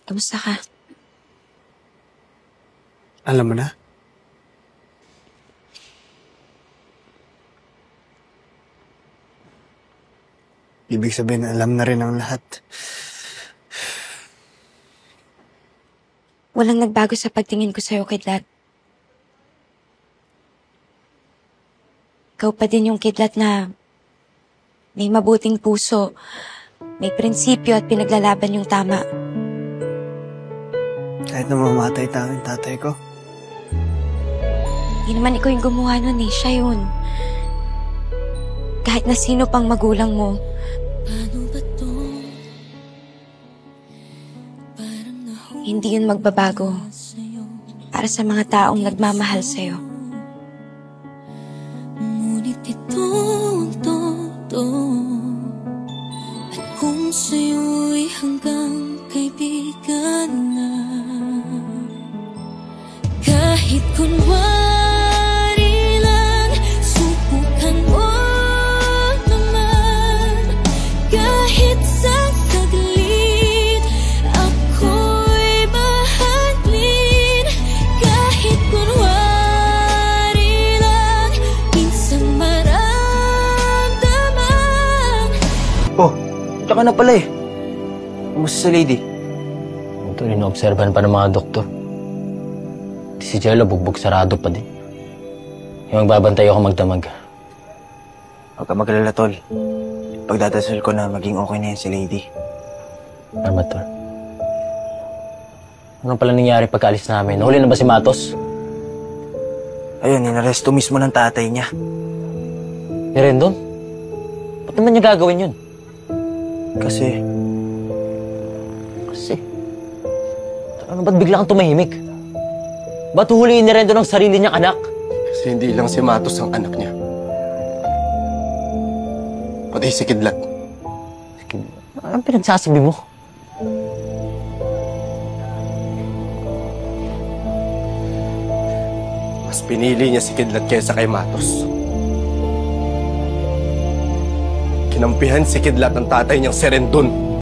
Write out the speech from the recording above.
Kamusta ka? Alam mo na? Ibig sabihin, alam na rin ang lahat. Walang nagbago sa pagtingin ko sa'yo, Kidlat. Ikaw pa din yung Kidlat na may mabuting puso, may prinsipyo at pinaglalaban yung tama. Kahit na mamatay tanging tatay ko. Hindi naman ikaw yung gumawa nun eh, siya yun. Kahit na sino pang magulang mo. Hindi yun magbabago para sa mga taong nagmamahal sa'yo. Ngunit ito ang totoo. At kung sa'yo'y hanggang kaibigan na, kahit kunwari lang, subukan mo naman. Kahit sa saglit, ako'y bahaglin. Kahit kunwari lang, minsan maramdaman. Oh, tsaka na pala eh. Kumusta sa lady? Ito, inoobserbahan pa ng mga doktor. Si Jello, bugbog sarado pa din. Yung magbabantay ako magdamag. Huwag ka maglala, tol. Pagdadasal ko na maging okay na yan si lady. Salamat, tol. Ano pala nangyari pagkaalis namin? Nahuli na ba si Matos? Ayun, inaresto mismo ng tatay niya. Ni Rendon? Ba't naman niya gagawin yun? Kasi, ano ba't bigla kang tumahimik? Ba't huhuliin ni Rendon ang sarili niyang anak? Kasi hindi lang si Matos ang anak niya. Pati si Kidlat. Anong pinagsasabi mo? Mas pinili niya si Kidlat kaysa kay Matos. Kinampihan si Kidlat ng tatay niyang si Rendon.